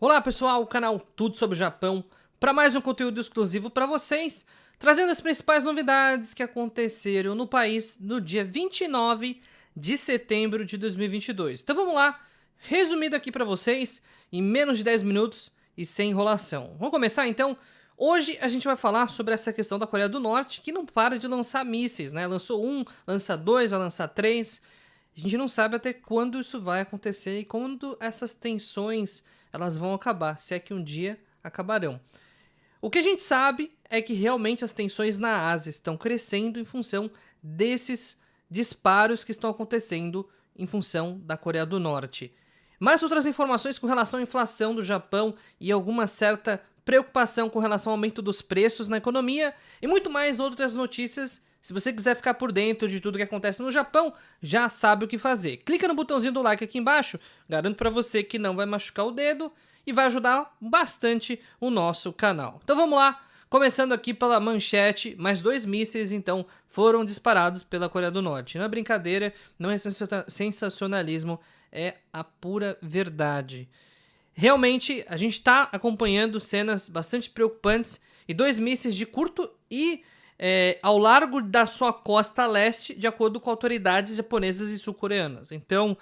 Olá pessoal, o canal Tudo sobre o Japão, para mais um conteúdo exclusivo para vocês, trazendo as principais novidades que aconteceram no país no dia 29 de setembro de 2022. Então vamos lá, resumido aqui para vocês, em menos de 10 minutos e sem enrolação. Vamos começar então? Hoje a gente vai falar sobre essa questão da Coreia do Norte, que não para de lançar mísseis, né? Lançou um, lança dois, vai lançar três. A gente não sabe até quando isso vai acontecer e quando essas tensões elas vão acabar, se é que um dia acabarão. O que a gente sabe é que realmente as tensões na Ásia estão crescendo em função desses disparos que estão acontecendo em função da Coreia do Norte. Mais outras informações com relação à inflação do Japão e alguma certa preocupação com relação ao aumento dos preços na economia e muito mais outras notícias. Se você quiser ficar por dentro de tudo que acontece no Japão, já sabe o que fazer. Clica no botãozinho do like aqui embaixo, garanto para você que não vai machucar o dedo e vai ajudar bastante o nosso canal. Então vamos lá, começando aqui pela manchete, mais 2 mísseis então foram disparados pela Coreia do Norte. Não é brincadeira, não é sensacionalismo, é a pura verdade. Realmente, a gente está acompanhando cenas bastante preocupantes e 2 mísseis de curto e ao largo da sua costa leste, de acordo com autoridades japonesas e sul-coreanas. Então,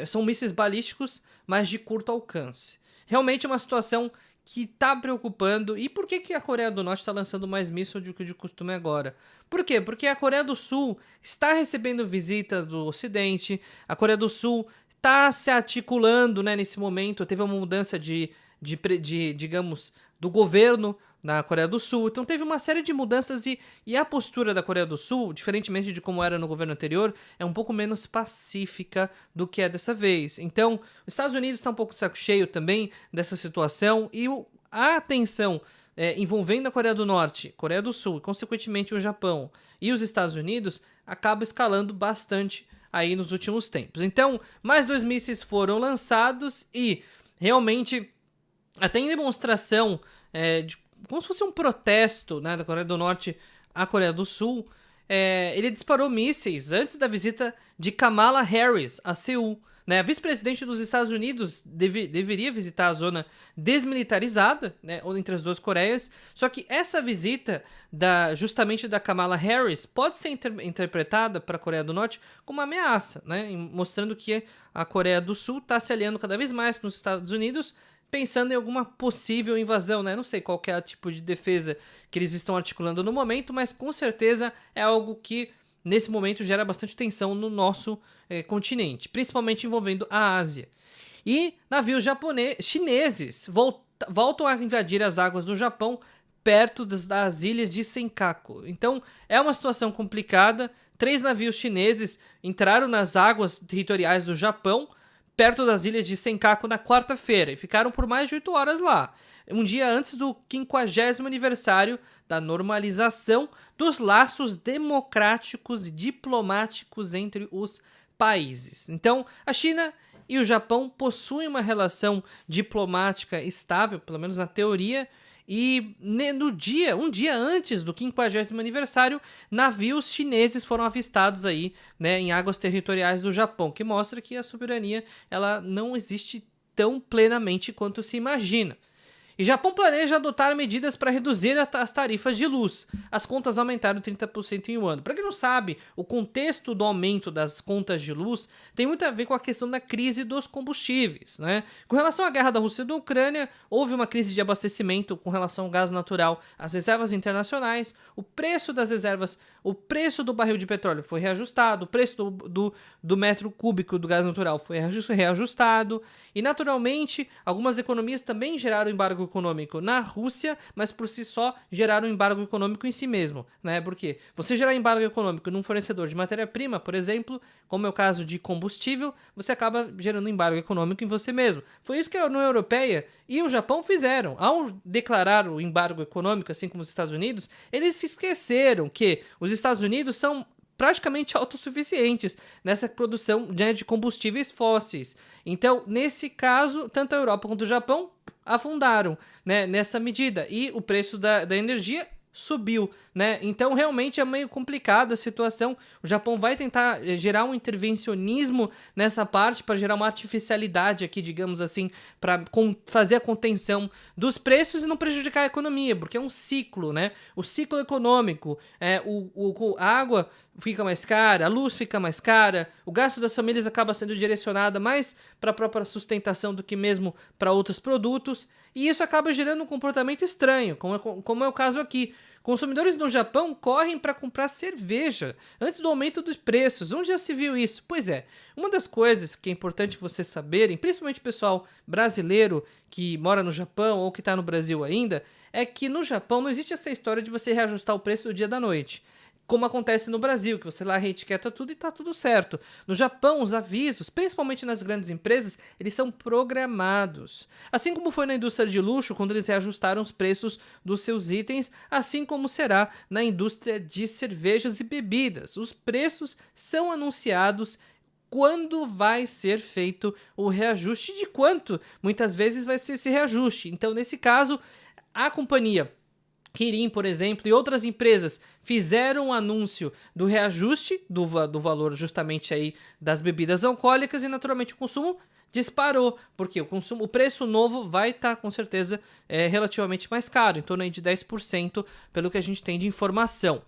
são mísseis balísticos, mas de curto alcance. Realmente é uma situação que está preocupando. E por que a Coreia do Norte está lançando mais mísseis do que de costume agora? Por quê? Porque a Coreia do Sul está recebendo visitas do Ocidente, a Coreia do Sul está se articulando, né, nesse momento. Teve uma mudança digamos, do governo na Coreia do Sul, então teve uma série de mudanças e a postura da Coreia do Sul, diferentemente de como era no governo anterior, é um pouco menos pacífica do que é dessa vez. Então, os Estados Unidos está um pouco de saco cheio também dessa situação e a tensão envolvendo a Coreia do Norte, Coreia do Sul e, consequentemente, o Japão e os Estados Unidos acaba escalando bastante aí nos últimos tempos. Então, mais 2 mísseis foram lançados e, realmente, até em demonstração como se fosse um protesto, né, da Coreia do Norte à Coreia do Sul, ele disparou mísseis antes da visita de Kamala Harris a Seul. Né? A vice-presidente dos Estados Unidos deveria visitar a zona desmilitarizada, né, entre as duas Coreias, só que essa visita justamente da Kamala Harris pode ser interpretada para a Coreia do Norte como uma ameaça, né, mostrando que a Coreia do Sul está se aliando cada vez mais com os Estados Unidos, pensando em alguma possível invasão, né? Não sei qual que é o tipo de defesa que eles estão articulando no momento, mas com certeza é algo que nesse momento gera bastante tensão no nosso continente, principalmente envolvendo a Ásia. E navios chineses voltam a invadir as águas do Japão perto das ilhas de Senkaku. Então é uma situação complicada. 3 navios chineses entraram nas águas territoriais do Japão perto das ilhas de Senkaku na quarta-feira e ficaram por mais de 8 horas lá, um dia antes do 50º aniversário da normalização dos laços democráticos e diplomáticos entre os países. Então, a China e o Japão possuem uma relação diplomática estável, pelo menos na teoria, e um dia antes do 50º aniversário, navios chineses foram avistados aí, né, em águas territoriais do Japão, que mostra que a soberania ela não existe tão plenamente quanto se imagina. E Japão planeja adotar medidas para reduzir as tarifas de luz. As contas aumentaram 30% em um ano. Para quem não sabe, o contexto do aumento das contas de luz tem muito a ver com a questão da crise dos combustíveis, né? Com relação à guerra da Rússia e da Ucrânia, houve uma crise de abastecimento com relação ao gás natural, às reservas internacionais, o preço das reservas, o preço do barril de petróleo foi reajustado, o preço do metro cúbico do gás natural foi reajustado, e naturalmente algumas economias também geraram embargo econômico na Rússia, mas por si só geraram um embargo econômico em si mesmo, né? Porque você gerar embargo econômico num fornecedor de matéria-prima, por exemplo, como é o caso de combustível, você acaba gerando embargo econômico em você mesmo. Foi isso que a União Europeia e o Japão fizeram. Ao declarar o embargo econômico, assim como os Estados Unidos, eles se esqueceram que os Estados Unidos são praticamente autossuficientes nessa produção, né, de combustíveis fósseis. Então, nesse caso, tanto a Europa quanto o Japão afundaram, né, nessa medida. E o preço da energia subiu, né? Então realmente é meio complicada a situação. O Japão vai tentar gerar um intervencionismo nessa parte para gerar uma artificialidade aqui, digamos assim, para fazer a contenção dos preços e não prejudicar a economia, porque é um ciclo, né? O ciclo econômico, a água fica mais cara, a luz fica mais cara, o gasto das famílias acaba sendo direcionado mais para a própria sustentação do que mesmo para outros produtos, e isso acaba gerando um comportamento estranho, como é o caso aqui. Consumidores no Japão correm para comprar cerveja antes do aumento dos preços. Onde já se viu isso? Pois é, uma das coisas que é importante vocês saberem, principalmente o pessoal brasileiro que mora no Japão ou que está no Brasil ainda, é que no Japão não existe essa história de você reajustar o preço do dia da noite, como acontece no Brasil, que você lá reetiqueta tudo e tá tudo certo. No Japão, os avisos, principalmente nas grandes empresas, eles são programados. Assim como foi na indústria de luxo, quando eles reajustaram os preços dos seus itens, assim como será na indústria de cervejas e bebidas. Os preços são anunciados quando vai ser feito o reajuste, de quanto muitas vezes vai ser esse reajuste. Então, nesse caso, a companhia Kirin, por exemplo, e outras empresas fizeram um anúncio do reajuste do valor justamente aí das bebidas alcoólicas e naturalmente o consumo disparou, porque o preço novo vai estar com certeza relativamente mais caro, em torno aí de 10% pelo que a gente tem de informação.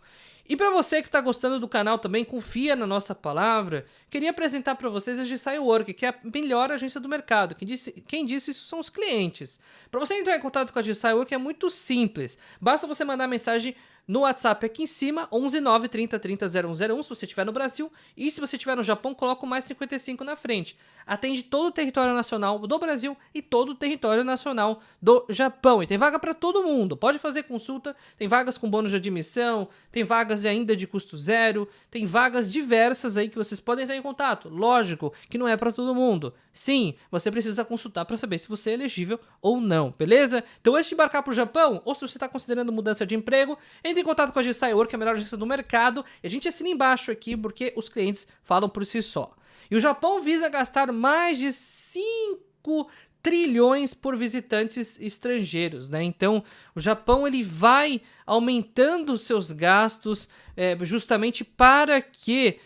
E para você que está gostando do canal também, confia na nossa palavra, queria apresentar para vocês a GSI Work, que é a melhor agência do mercado. Quem disse isso são os clientes. Para você entrar em contato com a GSI Work é muito simples. Basta você mandar mensagem no WhatsApp aqui em cima, 11 9 30 30 0101, se você estiver no Brasil. E se você estiver no Japão, coloca o mais 55 na frente. Atende todo o território nacional do Brasil e todo o território nacional do Japão. E tem vaga para todo mundo. Pode fazer consulta, tem vagas com bônus de admissão, tem vagas ainda de custo zero, tem vagas diversas aí que vocês podem entrar em contato. Lógico que não é para todo mundo. Sim, você precisa consultar para saber se você é elegível ou não, beleza? Então antes de embarcar para o Japão, ou se você está considerando mudança de emprego, entre em contato com a GSI Work, que é a melhor agência do mercado, e a gente assina embaixo aqui porque os clientes falam por si só. E o Japão visa gastar mais de 5 trilhões por visitantes estrangeiros, né? Então, o Japão ele vai aumentando os seus gastos justamente para que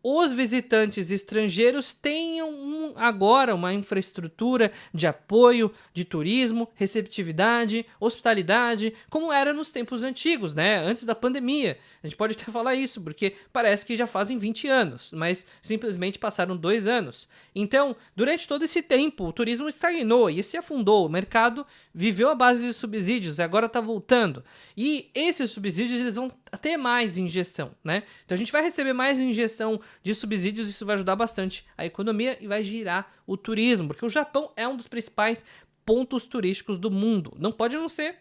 os visitantes estrangeiros tenham agora uma infraestrutura de apoio, de turismo, receptividade, hospitalidade, como era nos tempos antigos, né? Antes da pandemia. A gente pode até falar isso, porque parece que já fazem 20 anos, mas simplesmente passaram 2 anos. Então, durante todo esse tempo, o turismo estagnou e se afundou. O mercado viveu à base de subsídios e agora está voltando. E esses subsídios eles vão ter mais injeção, né? Então a gente vai receber mais injeção de subsídios, isso vai ajudar bastante a economia e vai girar o turismo, porque o Japão é um dos principais pontos turísticos do mundo. Não pode não ser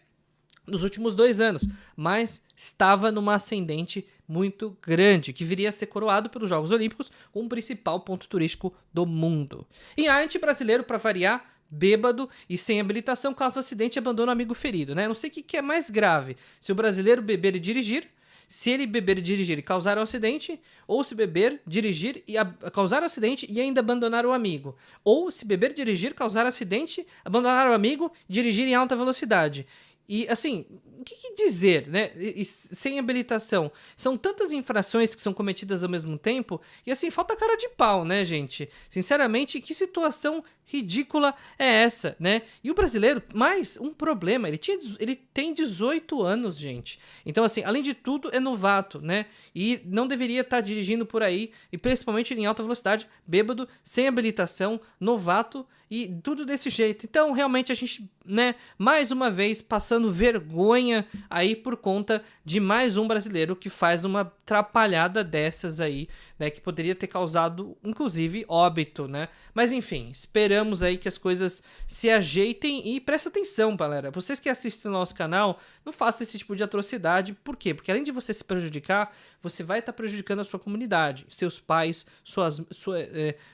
nos últimos 2 anos, mas estava numa ascendente muito grande, que viria a ser coroado pelos Jogos Olímpicos como o principal ponto turístico do mundo. E a anti-brasileiro, para variar, bêbado e sem habilitação, caso do acidente e abandono amigo ferido, né? Não sei o que é mais grave, se o brasileiro beber e dirigir, se ele beber e dirigir e causar um acidente, ou se beber, dirigir e causar um acidente e ainda abandonar o amigo. Ou se beber, dirigir, causar acidente, abandonar o amigo, dirigir em alta velocidade. E, assim, o que dizer, né? E sem habilitação. São tantas infrações que são cometidas ao mesmo tempo e, assim, falta cara de pau, né, gente? Sinceramente, que situação ridícula é essa, né? E o brasileiro, mais um problema, ele tem 18 anos, gente. Então, assim, além de tudo, é novato, né? E não deveria estar dirigindo por aí, e principalmente em alta velocidade, bêbado, sem habilitação, novato e tudo desse jeito. Então, realmente, a gente, né, mais uma vez, passando vergonha aí por conta de mais um brasileiro que faz uma atrapalhada dessas aí, né, que poderia ter causado, inclusive, óbito, né? Mas, enfim, esperamos aí que as coisas se ajeitem e presta atenção, galera. Vocês que assistem o nosso canal, não façam esse tipo de atrocidade. Por quê? Porque além de você se prejudicar, você vai estar prejudicando a sua comunidade, seus pais,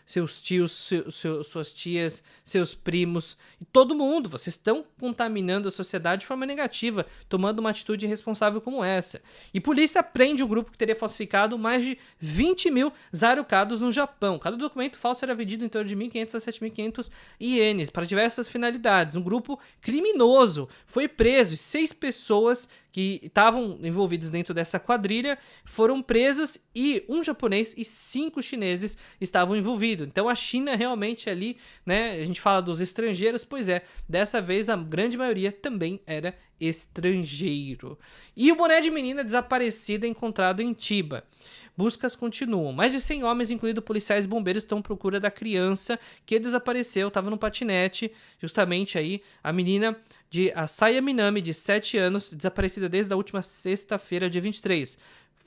seus tios, suas tias, seus primos, e todo mundo. Vocês estão contaminando a sociedade de forma negativa, tomando uma atitude irresponsável como essa. E polícia prende um grupo que teria falsificado mais de 20 mil zarucados no Japão. Cada documento falso era vendido em torno de 1.500 a 7.500 ienes para diversas finalidades. Um grupo criminoso foi preso e 6 pessoas que estavam envolvidos dentro dessa quadrilha foram presos e um japonês e 5 chineses estavam envolvidos. Então a China realmente ali, né, a gente fala dos estrangeiros, pois é, dessa vez a grande maioria também era estrangeiro. E o boné de menina desaparecida encontrado em Chiba. Buscas continuam. Mais de 100 homens, incluindo policiais e bombeiros, estão à procura da criança que desapareceu, estava no patinete, justamente aí a menina de Asaya Minami, de 7 anos, desaparecida desde a última sexta-feira, dia 23.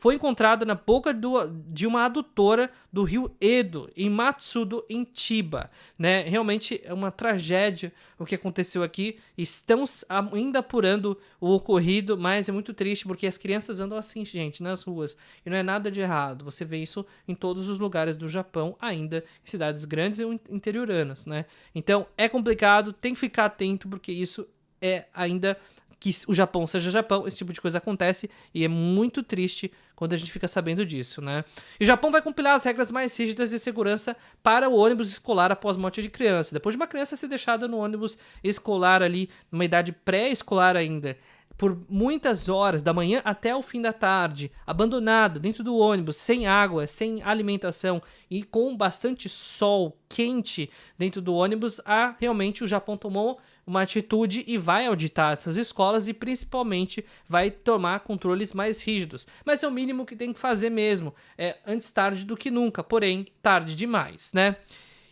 Foi encontrada na boca de uma adutora do rio Edo, em Matsudo, em Chiba. Né? Realmente é uma tragédia o que aconteceu aqui. Estão ainda apurando o ocorrido, mas é muito triste porque as crianças andam assim, gente, nas ruas. E não é nada de errado. Você vê isso em todos os lugares do Japão, ainda em cidades grandes e interioranas. Né? Então é complicado, tem que ficar atento porque isso é ainda... que o Japão seja Japão, esse tipo de coisa acontece e é muito triste quando a gente fica sabendo disso, né? E o Japão vai compilar as regras mais rígidas de segurança para o ônibus escolar após morte de criança. Depois de uma criança ser deixada no ônibus escolar ali, numa idade pré-escolar ainda, por muitas horas, da manhã até o fim da tarde, abandonado dentro do ônibus, sem água, sem alimentação e com bastante sol quente dentro do ônibus, realmente o Japão tomou uma atitude e vai auditar essas escolas e principalmente vai tomar controles mais rígidos. Mas é o mínimo que tem que fazer mesmo. É antes tarde do que nunca, porém tarde demais, né?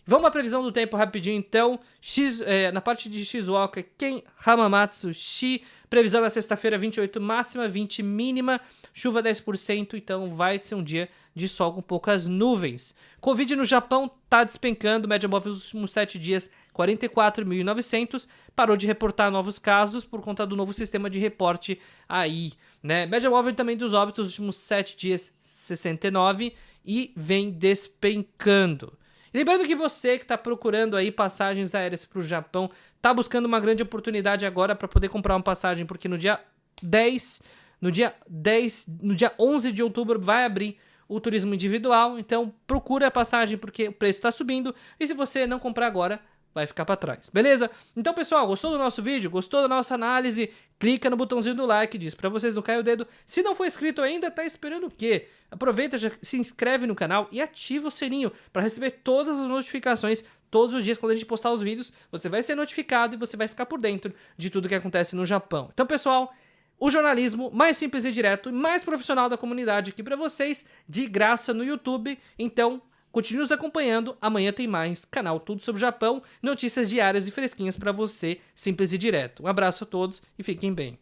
Vamos à previsão do tempo rapidinho, então. Na parte de Shizuoka, Ken Hamamatsu, previsão na sexta-feira 28, máxima 20, mínima, chuva 10%, então vai ser um dia de sol com poucas nuvens. Covid no Japão tá despencando, média móvel nos últimos 7 dias, 44.900, parou de reportar novos casos por conta do novo sistema de reporte aí, né? Média móvel também dos óbitos nos últimos 7 dias, 69, e vem despencando. Lembrando que você que está procurando aí passagens aéreas para o Japão, está buscando uma grande oportunidade agora para poder comprar uma passagem, porque no dia 11 de outubro vai abrir o turismo individual, então procura a passagem porque o preço está subindo e se você não comprar agora, vai ficar para trás, beleza? Então, pessoal, gostou do nosso vídeo? Gostou da nossa análise? Clica no botãozinho do like, diz para vocês não cair o dedo. Se não for inscrito ainda, tá esperando o quê? Aproveita, já se inscreve no canal e ativa o sininho para receber todas as notificações todos os dias quando a gente postar os vídeos. Você vai ser notificado e você vai ficar por dentro de tudo que acontece no Japão. Então, pessoal, o jornalismo mais simples e direto e mais profissional da comunidade aqui para vocês, de graça no YouTube. Então, continue nos acompanhando, amanhã tem mais canal Tudo sobre o Japão, notícias diárias e fresquinhas para você, simples e direto. Um abraço a todos e fiquem bem.